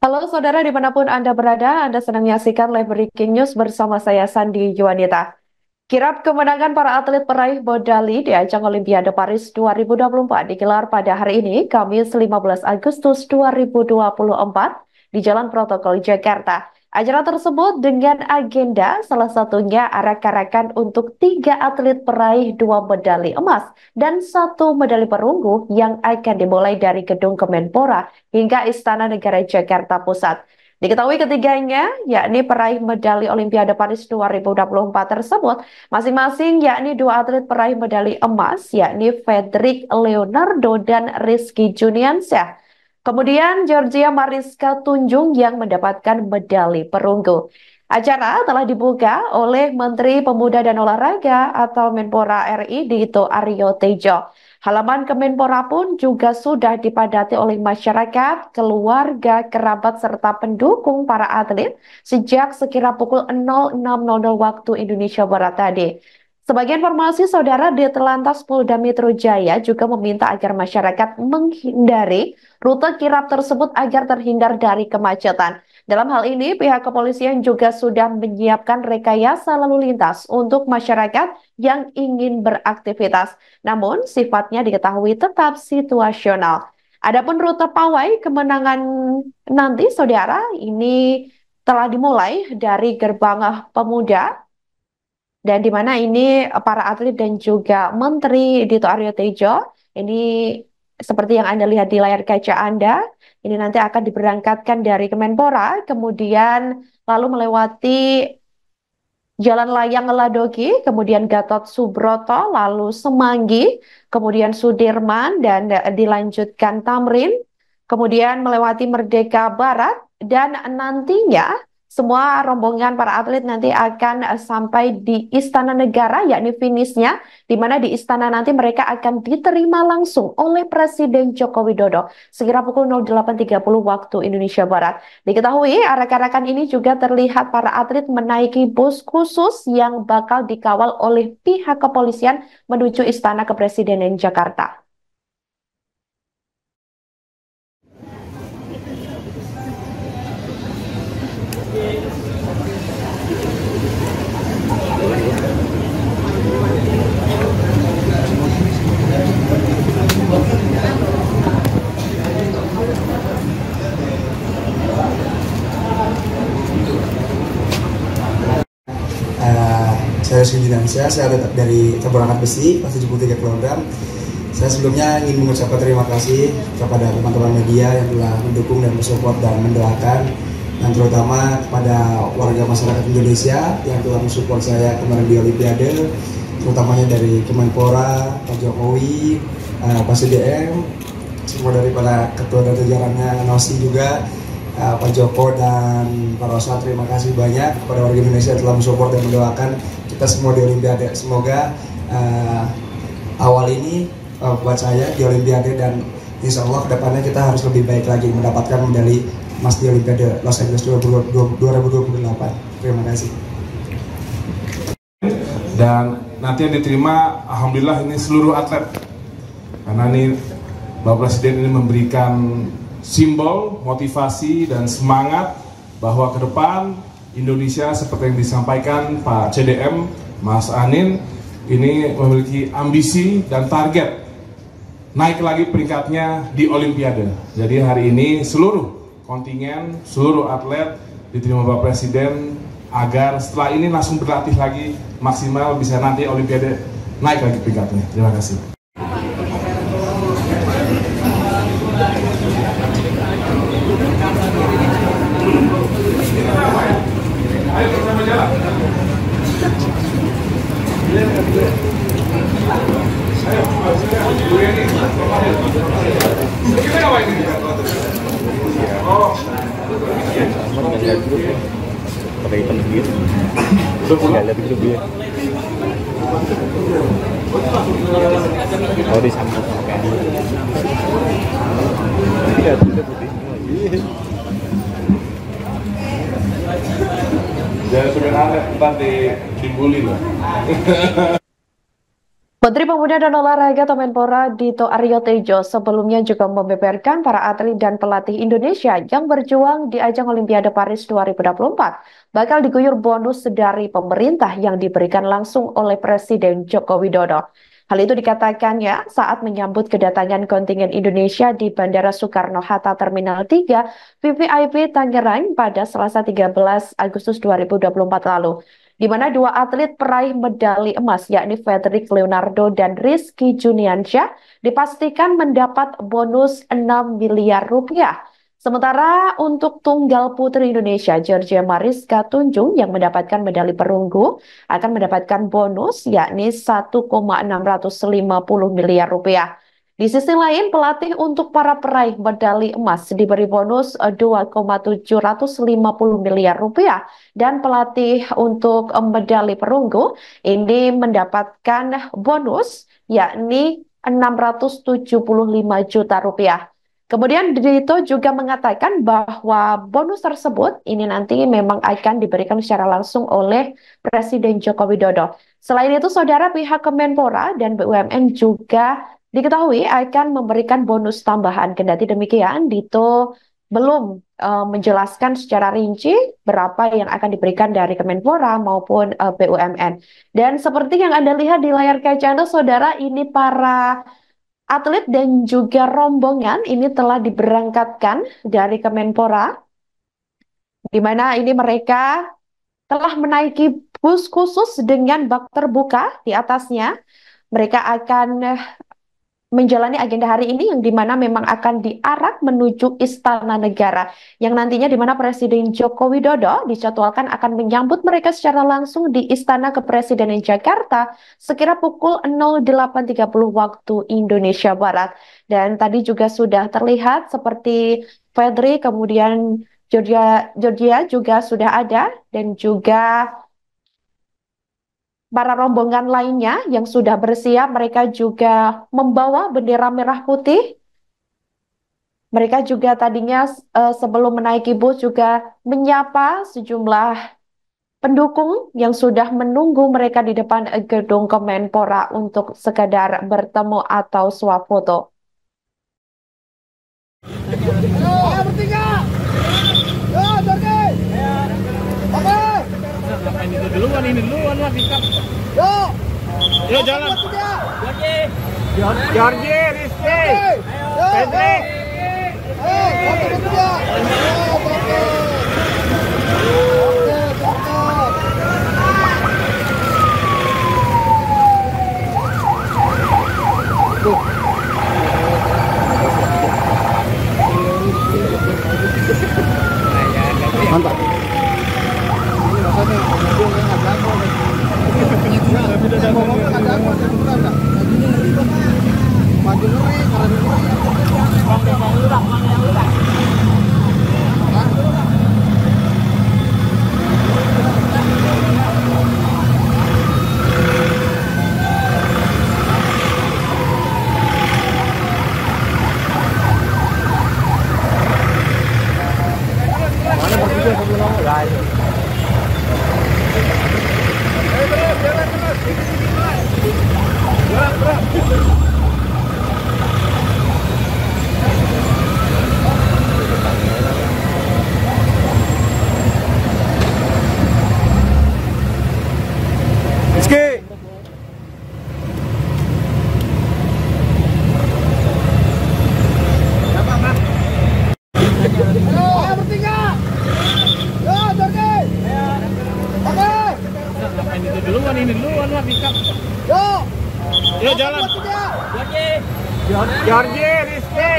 Halo saudara dimanapun Anda berada, Anda sedang menyaksikan live breaking news bersama saya Sandi Juanita. Kirap kemenangan para atlet peraih medali di ajang Olimpiade Paris 2024 digelar pada hari ini, Kamis 15 Agustus 2024 di Jalan Protokol Jakarta. Acara tersebut dengan agenda salah satunya arak-arakan untuk 3 atlet peraih 2 medali emas dan 1 medali perunggu yang akan dimulai dari Gedung Kemenpora hingga Istana Negara Jakarta Pusat. Diketahui ketiganya, yakni peraih medali Olimpiade Paris 2024 tersebut, masing-masing yakni 2 atlet peraih medali emas, yakni Fedrik Leonardo dan Rizky Juniansyah. Kemudian Georgia Mariska Tunjung yang mendapatkan medali perunggu. Acara telah dibuka oleh Menteri Pemuda dan Olahraga atau Menpora RI Dito Aryo Tejo. Halaman Kemenpora pun juga sudah dipadati oleh masyarakat, keluarga, kerabat, serta pendukung para atlet sejak sekira pukul 06.00 waktu Indonesia Barat tadi. Sebagai informasi, saudara di Telantas Polda Metro Jaya juga meminta agar masyarakat menghindari rute kirap tersebut agar terhindar dari kemacetan. Dalam hal ini, pihak kepolisian juga sudah menyiapkan rekayasa lalu lintas untuk masyarakat yang ingin beraktivitas. Namun, sifatnya diketahui tetap situasional. Adapun rute pawai kemenangan nanti, saudara, ini telah dimulai dari Gerbang Pemuda dan di mana ini para atlet dan juga Menteri Dito Aryo Tejo ini seperti yang Anda lihat di layar kaca Anda, ini nanti akan diberangkatkan dari Kemenpora, kemudian lalu melewati Jalan Layang Ladogi, kemudian Gatot Subroto, lalu Semanggi, kemudian Sudirman, dan dilanjutkan Tamrin, kemudian melewati Merdeka Barat, dan nantinya semua rombongan para atlet nanti akan sampai di Istana Negara, yakni finishnya, di mana di istana nanti mereka akan diterima langsung oleh Presiden Joko Widodo, sekira pukul 08.30 waktu Indonesia Barat. Diketahui, arak-arakan ini juga terlihat para atlet menaiki bus khusus yang bakal dikawal oleh pihak kepolisian menuju Istana Kepresidenan Jakarta. Saya Rizky Juniansyah, saya dari cabur angkat besi, kelas 73 kg. Saya sebelumnya ingin mengucapkan terima kasih kepada teman-teman media yang telah mendukung dan mensupport dan mendoakan, dan terutama kepada warga masyarakat Indonesia yang telah mensupport saya kemarin di Olimpiade, terutamanya dari Kemenpora, Pak Jokowi, Pak CDM, semua daripada ketua dan jajarannya, NOSI juga, Pak Joko dan Pak Rosa. Terima kasih banyak kepada warga Indonesia yang telah mensupport dan mendoakan kita semua di Olimpiade. Semoga awal ini buat saya di Olimpiade, dan insya Allah kedepannya kita harus lebih baik lagi mendapatkan medali emas di Olimpiade Los Angeles 2028. Terima kasih. Dan nanti yang diterima, alhamdulillah ini seluruh atlet, karena ini Bapak Presiden ini memberikan simbol, motivasi, dan semangat bahwa ke depan Indonesia seperti yang disampaikan Pak CDM, Mas Anin, ini memiliki ambisi dan target naik lagi peringkatnya di Olimpiade. Jadi hari ini seluruh kontingen, seluruh atlet diterima Bapak Presiden agar setelah ini langsung berlatih lagi maksimal, bisa nanti Olimpiade naik lagi peringkatnya. Terima kasih. Ayo bersama jalan. Ayo, Bu Yani. Kita ngapain ini? Oh. Pakai ikan gitu. Nggak lihat gitu dia. Oh, disambut sama kayak ini. Iya, itu putih. Jangan sebenarnya ntar dibully loh. Menteri Pemuda dan Olahraga Kemenpora Dito Aryo Tejo sebelumnya juga membeberkan para atlet dan pelatih Indonesia yang berjuang di ajang Olimpiade Paris 2024 bakal diguyur bonus dari pemerintah yang diberikan langsung oleh Presiden Joko Widodo. Hal itu dikatakannya saat menyambut kedatangan kontingen Indonesia di Bandara Soekarno-Hatta Terminal 3 VVIP Tangerang pada Selasa 13 Agustus 2024 lalu, di mana dua atlet peraih medali emas yakni Frederick Leonardo dan Rizky Juniansyah dipastikan mendapat bonus 6 miliar rupiah. Sementara untuk tunggal putri Indonesia, Georgia Mariska Tunjung yang mendapatkan medali perunggu akan mendapatkan bonus yakni 1,650 miliar rupiah. Di sisi lain, pelatih untuk para peraih medali emas diberi bonus 2,750 miliar rupiah dan pelatih untuk medali perunggu ini mendapatkan bonus yakni 675 juta rupiah. Kemudian Dito juga mengatakan bahwa bonus tersebut ini nanti memang akan diberikan secara langsung oleh Presiden Joko Widodo. Selain itu, saudara, pihak Kemenpora dan BUMN juga diketahui akan memberikan bonus tambahan. Kendati demikian, Dito belum menjelaskan secara rinci berapa yang akan diberikan dari Kemenpora maupun BUMN. Dan seperti yang Anda lihat di layar kaca Anda, saudara, ini para atlet dan juga rombongan ini telah diberangkatkan dari Kemenpora, di mana ini mereka telah menaiki bus khusus dengan bak terbuka di atasnya. Mereka akan menjalani agenda hari ini yang dimana memang akan diarak menuju Istana Negara yang nantinya dimana Presiden Joko Widodo dijadwalkan akan menyambut mereka secara langsung di Istana Kepresidenan Jakarta sekira pukul 08.30 waktu Indonesia Barat. Dan tadi juga sudah terlihat seperti Fedri, kemudian Georgia juga sudah ada, dan juga para rombongan lainnya yang sudah bersiap, mereka juga membawa bendera merah putih. Mereka juga tadinya sebelum menaiki bus juga menyapa sejumlah pendukung yang sudah menunggu mereka di depan gedung Kemenpora untuk sekadar bertemu atau swafoto. Ini duluan lah pick-up. Yo jalan. Georgie, Rizky, Fredrik. Mantap. Ini duluan lah pick-up. Yo jalan. Georgie, Rizky,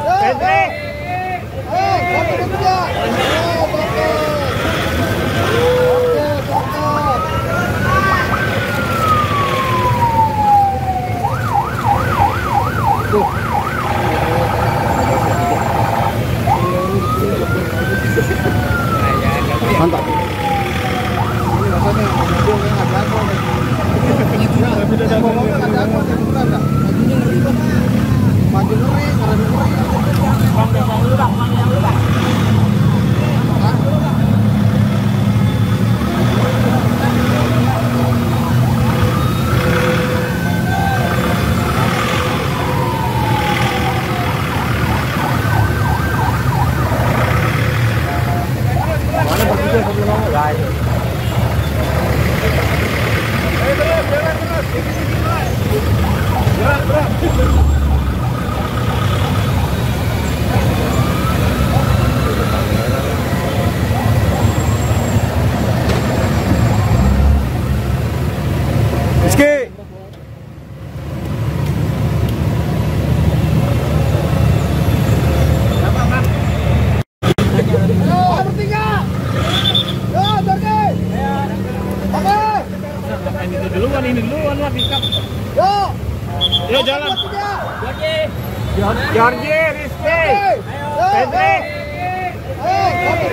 Fredrik. Mantap.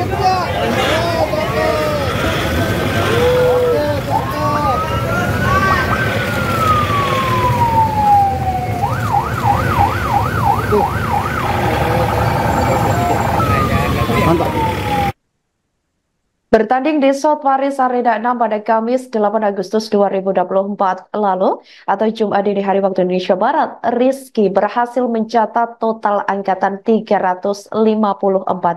Mantap. Bertanding di South Paris Arena 6 pada Kamis 8 Agustus 2024 lalu atau Jumat dini hari waktu Indonesia Barat, Rizky berhasil mencatat total angkatan 354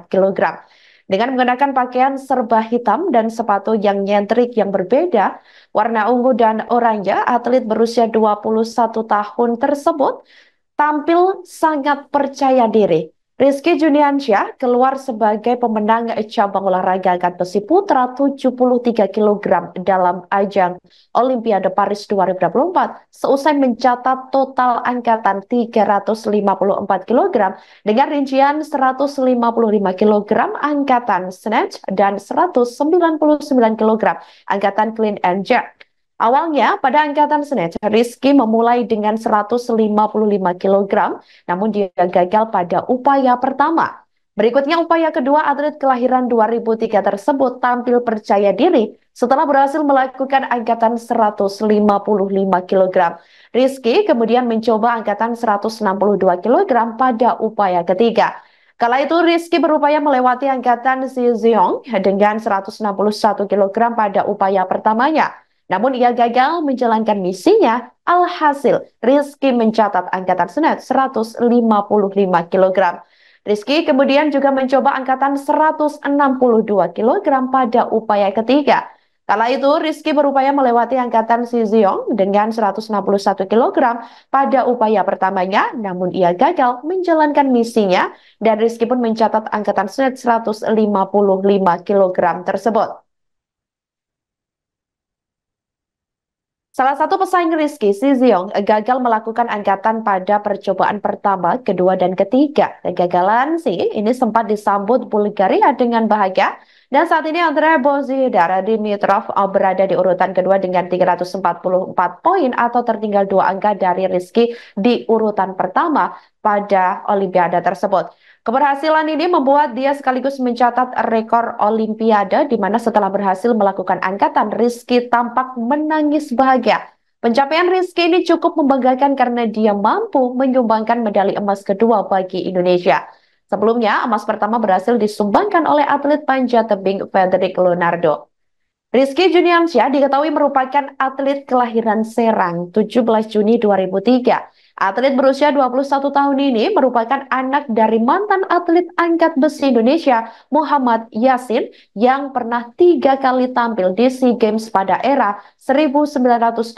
kg. Dengan mengenakan pakaian serba hitam dan sepatu yang nyentrik yang berbeda, warna ungu dan oranye, atlet berusia 21 tahun tersebut tampil sangat percaya diri. Rizky Juniansyah keluar sebagai pemenang cabang olahraga angkat besi putra 73 kg dalam ajang Olimpiade Paris 2024 seusai mencatat total angkatan 354 kg dengan rincian 155 kg angkatan snatch dan 199 kg angkatan clean and jerk. Awalnya, pada angkatan snatch, Rizky memulai dengan 155 kg, namun dia gagal pada upaya pertama. Berikutnya, upaya kedua, atlet kelahiran 2003 tersebut tampil percaya diri setelah berhasil melakukan angkatan 155 kg. Rizky kemudian mencoba angkatan 162 kg pada upaya ketiga. Kala itu, Rizky berupaya melewati angkatan Ziziong dengan 161 kg pada upaya pertamanya. Namun ia gagal menjalankan misinya. Alhasil, Rizky mencatat angkatan snatch 155 kg. Rizky kemudian juga mencoba angkatan 162 kg pada upaya ketiga. Kala itu, Rizky berupaya melewati angkatan Ziziong dengan 161 kg pada upaya pertamanya, namun ia gagal menjalankan misinya dan Rizky pun mencatat angkatan snatch 155 kg tersebut. Salah satu pesaing Rizky, Ziziong, gagal melakukan angkatan pada percobaan pertama, kedua, dan ketiga. Kegagalan ini sempat disambut Bulgaria dengan bahagia. Dan saat ini Andrei Bozidar Dimitrov berada di urutan kedua dengan 344 poin atau tertinggal 2 angka dari Rizky di urutan pertama pada Olimpiade tersebut. Keberhasilan ini membuat dia sekaligus mencatat rekor Olimpiade di mana setelah berhasil melakukan angkatan, Rizky tampak menangis bahagia. Pencapaian Rizky ini cukup membanggakan karena dia mampu menyumbangkan medali emas kedua bagi Indonesia. Sebelumnya, emas pertama berhasil disumbangkan oleh atlet panjat tebing Frederick Leonardo. Rizky Juniansyah diketahui merupakan atlet kelahiran Serang 17 Juni 2003. Atlet berusia 21 tahun ini merupakan anak dari mantan atlet angkat besi Indonesia Muhammad Yasin yang pernah 3 kali tampil di SEA Games pada era 1983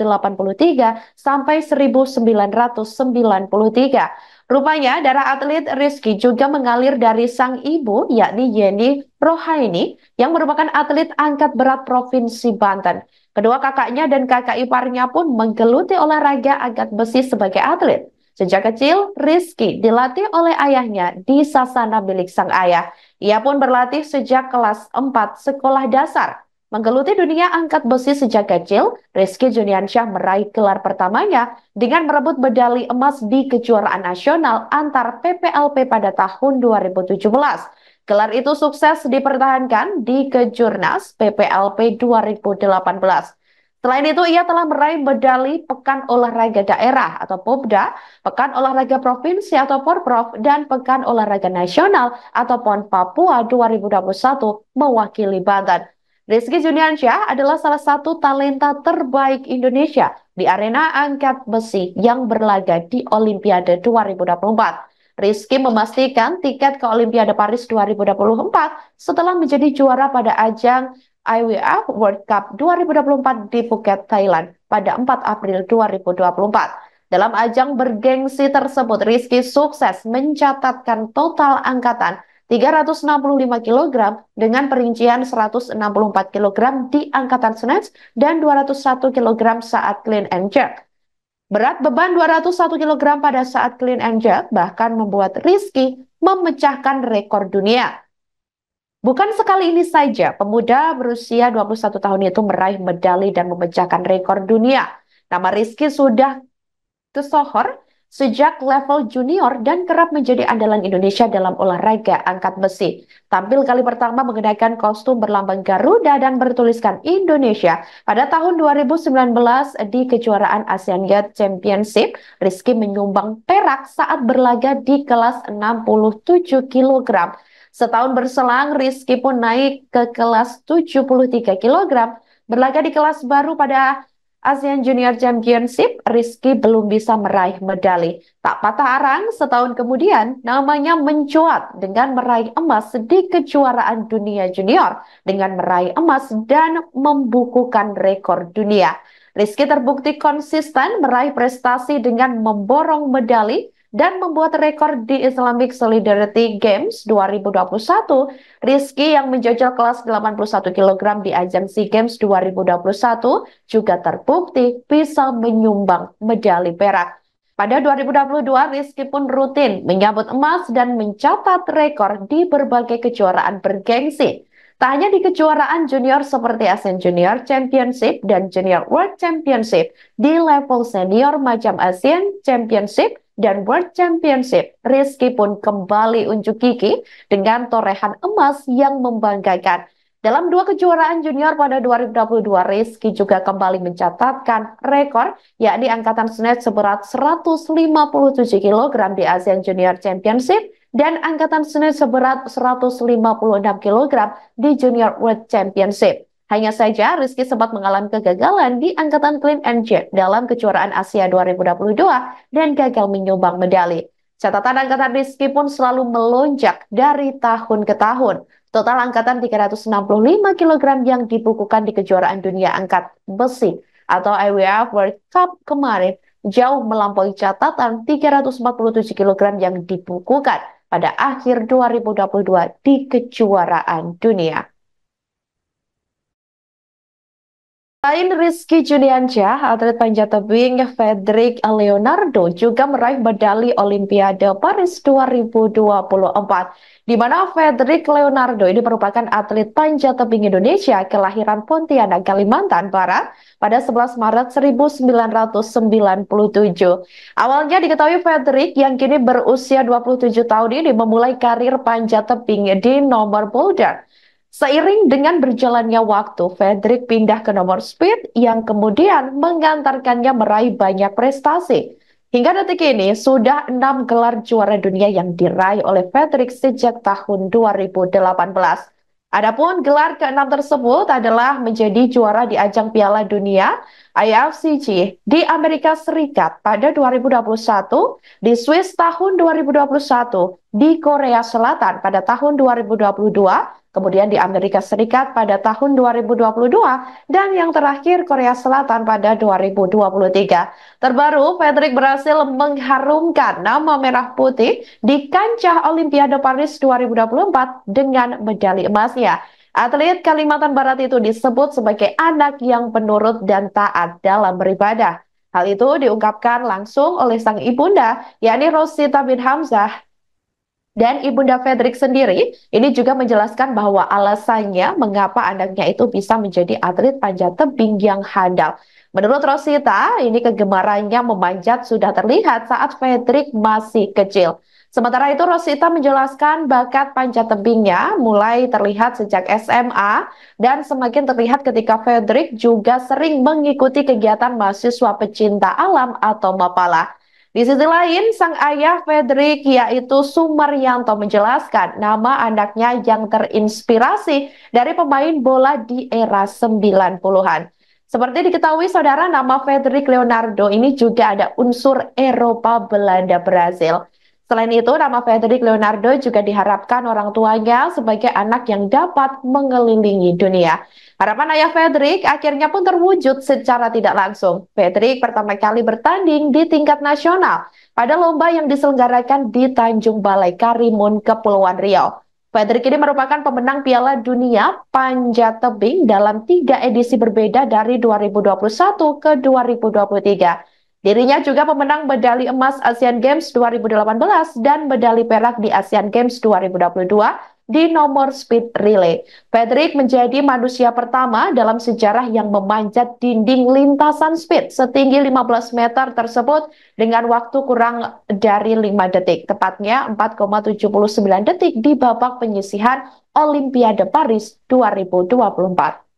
sampai 1993. Rupanya darah atlet Rizky juga mengalir dari sang ibu yakni Yeni Rohaini yang merupakan atlet angkat berat Provinsi Banten. Kedua kakaknya dan kakak iparnya pun menggeluti olahraga angkat besi sebagai atlet. Sejak kecil, Rizky dilatih oleh ayahnya di sasana milik sang ayah. Ia pun berlatih sejak kelas 4 sekolah dasar. Menggeluti dunia angkat besi sejak kecil, Rizky Juniansyah meraih gelar pertamanya dengan merebut medali emas di kejuaraan nasional antar PPLP pada tahun 2017. Gelar itu sukses dipertahankan di Kejurnas PPLP 2018. Selain itu, ia telah meraih medali Pekan Olahraga Daerah atau POPDA, Pekan Olahraga Provinsi atau Porprov, dan Pekan Olahraga Nasional atau PON Papua 2021 mewakili Banten. Rizky Juniansyah adalah salah satu talenta terbaik Indonesia di arena angkat besi yang berlaga di Olimpiade 2024. Rizky memastikan tiket ke Olimpiade Paris 2024 setelah menjadi juara pada ajang IWF World Cup 2024 di Phuket, Thailand pada 4 April 2024. Dalam ajang bergengsi tersebut, Rizky sukses mencatatkan total angkatan 365 kg dengan perincian 164 kg di angkatan snatch dan 201 kg saat clean and jerk. Berat beban 201 kg pada saat clean and jerk bahkan membuat Rizky memecahkan rekor dunia. Bukan sekali ini saja, pemuda berusia 21 tahun itu meraih medali dan memecahkan rekor dunia. Nama Rizky sudah tersohor sejak level junior dan kerap menjadi andalan Indonesia dalam olahraga angkat besi. Tampil kali pertama mengenakan kostum berlambang Garuda dan bertuliskan Indonesia pada tahun 2019 di kejuaraan ASEAN Youth Championship, Rizky menyumbang perak saat berlaga di kelas 67 kg. Setahun berselang, Rizky pun naik ke kelas 73 kg. Berlaga di kelas baru pada ASEAN Junior Championship, Rizky belum bisa meraih medali. Tak patah arang, setahun kemudian namanya mencuat dengan meraih emas di kejuaraan dunia junior dengan meraih emas dan membukukan rekor dunia. Rizky terbukti konsisten meraih prestasi dengan memborong medali dan membuat rekor di Islamic Solidarity Games 2021. Rizky yang menjajal kelas 81 kg di ajang SEA Games 2021 juga terbukti bisa menyumbang medali perak. Pada 2022, Rizky pun rutin menyambut emas dan mencatat rekor di berbagai kejuaraan bergengsi. Tak hanya di kejuaraan junior seperti ASEAN Junior Championship dan Junior World Championship, di level senior macam ASEAN Championship dan World Championship, Rizky pun kembali unjuk gigi dengan torehan emas yang membanggakan. Dalam dua kejuaraan junior pada 2022, Rizky juga kembali mencatatkan rekor, yakni angkatan snatch seberat 157 kg di ASEAN Junior Championship dan angkatan snatch seberat 156 kg di Junior World Championship. Hanya saja, Rizky sempat mengalami kegagalan di angkatan clean and jerk dalam kejuaraan Asia 2022 dan gagal menyumbang medali. Catatan angkatan Rizky pun selalu melonjak dari tahun ke tahun. Total angkatan 365 kg yang dibukukan di kejuaraan dunia angkat besi atau IWF World Cup kemarin jauh melampaui catatan 347 kg yang dibukukan pada akhir 2022 di kejuaraan dunia. Selain Rizky Juniansyah, atlet panjat tebing Fedrik Leonardo juga meraih medali Olimpiade Paris 2024, di mana Fedrik Leonardo ini merupakan atlet panjat tebing Indonesia kelahiran Pontianak, Kalimantan Barat pada 11 Maret 1997. Awalnya diketahui Fedrik yang kini berusia 27 tahun ini memulai karir panjat tebing di nomor boulder. Seiring dengan berjalannya waktu, Fedrik pindah ke nomor speed yang kemudian mengantarkannya meraih banyak prestasi. Hingga detik ini, sudah 6 gelar juara dunia yang diraih oleh Fedrik sejak tahun 2018. Adapun gelar ke-6 tersebut adalah menjadi juara di ajang Piala Dunia IFCG di Amerika Serikat pada 2021, di Swiss tahun 2021, di Korea Selatan pada tahun 2022, kemudian di Amerika Serikat pada tahun 2022, dan yang terakhir Korea Selatan pada 2023. Terbaru, Fedrik berhasil mengharumkan nama merah putih di kancah Olimpiade Paris 2024 dengan medali emasnya. Atlet Kalimantan Barat itu disebut sebagai anak yang penurut dan taat dalam beribadah. Hal itu diungkapkan langsung oleh sang ibunda, yakni Rosita bin Hamzah. Dan ibunda Fedrik sendiri ini juga menjelaskan bahwa alasannya mengapa anaknya itu bisa menjadi atlet panjat tebing yang handal. Menurut Rosita, ini kegemarannya memanjat sudah terlihat saat Fedrik masih kecil. Sementara itu, Rosita menjelaskan bakat panjat tebingnya mulai terlihat sejak SMA dan semakin terlihat ketika Fedrik juga sering mengikuti kegiatan mahasiswa pecinta alam atau Mapala. Di sisi lain, sang ayah Fedrik yaitu Sumaryanto menjelaskan nama anaknya yang terinspirasi dari pemain bola di era 90-an. Seperti diketahui saudara, nama Fedrik Leonardo ini juga ada unsur Eropa, Belanda, Brazil. Selain itu, nama Fedrik Leonardo juga diharapkan orang tuanya sebagai anak yang dapat mengelilingi dunia. Harapan ayah Fedrik akhirnya pun terwujud secara tidak langsung. Fedrik pertama kali bertanding di tingkat nasional pada lomba yang diselenggarakan di Tanjung Balai Karimun, Kepulauan Riau. Fedrik ini merupakan pemenang Piala Dunia Panjat Tebing dalam 3 edisi berbeda dari 2021 ke 2023. Dirinya juga pemenang medali emas Asian Games 2018 dan medali perak di Asian Games 2022 di nomor speed relay. Patrick menjadi manusia pertama dalam sejarah yang memanjat dinding lintasan speed setinggi 15 meter tersebut dengan waktu kurang dari 5 detik, tepatnya 4,79 detik di babak penyisihan Olimpiade Paris 2024.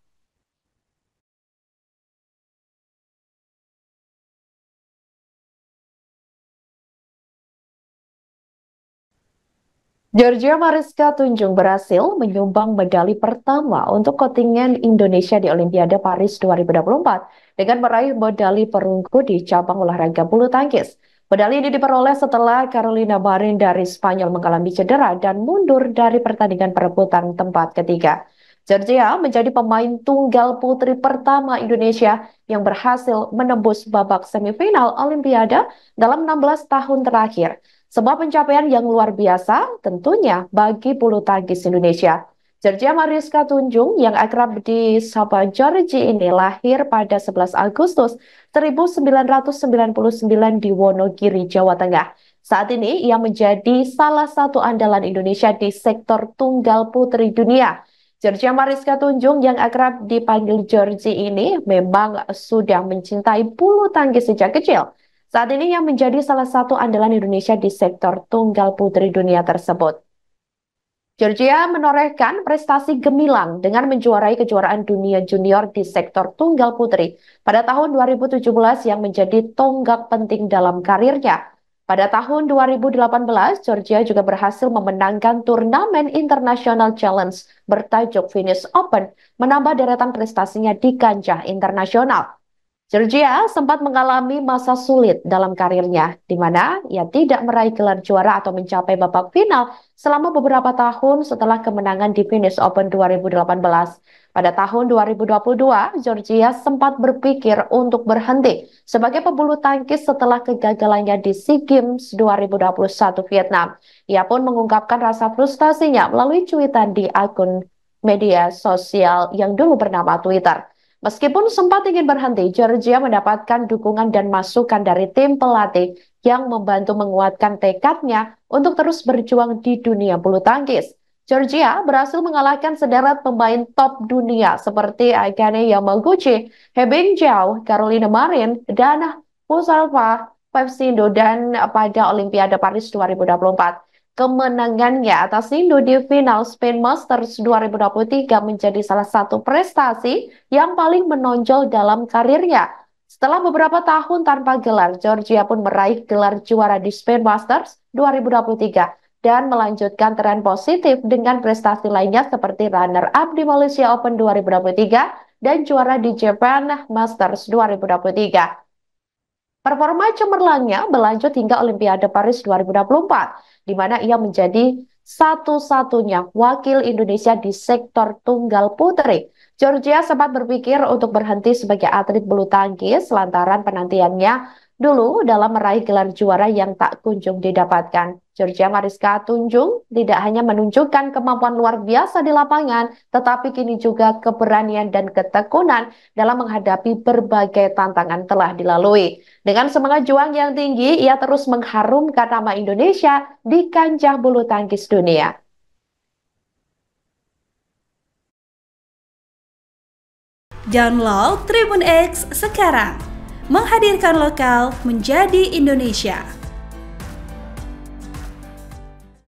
Georgia Mariska Tunjung berhasil menyumbang medali pertama untuk kontingen Indonesia di Olimpiade Paris 2024 dengan meraih medali perunggu di cabang olahraga bulu tangkis. Medali ini diperoleh setelah Carolina Marin dari Spanyol mengalami cedera dan mundur dari pertandingan perebutan tempat ketiga. Georgia menjadi pemain tunggal putri pertama Indonesia yang berhasil menembus babak semifinal Olimpiade dalam 16 tahun terakhir. Sebuah pencapaian yang luar biasa tentunya bagi bulu tangkis Indonesia. Georgia Mariska Tunjung yang akrab disapa Georgie ini lahir pada 11 Agustus 1999 di Wonogiri, Jawa Tengah. Saat ini ia menjadi salah satu andalan Indonesia di sektor tunggal putri dunia. Georgia Mariska Tunjung yang akrab dipanggil Georgie ini memang sudah mencintai bulu tangkis sejak kecil. Saat ini ia menjadi salah satu andalan Indonesia di sektor tunggal putri dunia tersebut. Georgia menorehkan prestasi gemilang dengan menjuarai kejuaraan dunia junior di sektor tunggal putri pada tahun 2017 yang menjadi tonggak penting dalam karirnya. Pada tahun 2018, Georgia juga berhasil memenangkan turnamen International Challenge bertajuk Finish Open, menambah deretan prestasinya di kancah internasional. Georgia sempat mengalami masa sulit dalam karirnya, di mana ia tidak meraih gelar juara atau mencapai babak final selama beberapa tahun setelah kemenangan di Finish Open 2018. Pada tahun 2022, Georgia sempat berpikir untuk berhenti sebagai pebulu tangkis setelah kegagalannya di SEA Games 2021 Vietnam. Ia pun mengungkapkan rasa frustasinya melalui cuitan di akun media sosial yang dulu bernama Twitter. Meskipun sempat ingin berhenti, Georgia mendapatkan dukungan dan masukan dari tim pelatih yang membantu menguatkan tekadnya untuk terus berjuang di dunia bulu tangkis. Georgia berhasil mengalahkan sederet pemain top dunia seperti Akane Yamaguchi, Hebing Jiao, Carolina Marin, dan Musalva Pevsindo dan pada Olimpiade Paris 2024. Kemenangannya atas Indo di final Spain Masters 2023 menjadi salah satu prestasi yang paling menonjol dalam karirnya. Setelah beberapa tahun tanpa gelar, Georgia pun meraih gelar juara di Spain Masters 2023 dan melanjutkan tren positif dengan prestasi lainnya seperti runner-up di Malaysia Open 2023 dan juara di Japan Masters 2023. Performa cemerlangnya berlanjut hingga Olimpiade Paris 2024, di mana ia menjadi satu-satunya wakil Indonesia di sektor tunggal putri. Georgia sempat berpikir untuk berhenti sebagai atlet bulu tangkis lantaran penantiannya dulu dalam meraih gelar juara yang tak kunjung didapatkan. Georgia Mariska Tunjung tidak hanya menunjukkan kemampuan luar biasa di lapangan, tetapi kini juga keberanian dan ketekunan dalam menghadapi berbagai tantangan telah dilalui. Dengan semangat juang yang tinggi, ia terus mengharumkan nama Indonesia di kancah bulu tangkis dunia. Download Tribun X sekarang, menghadirkan lokal menjadi Indonesia.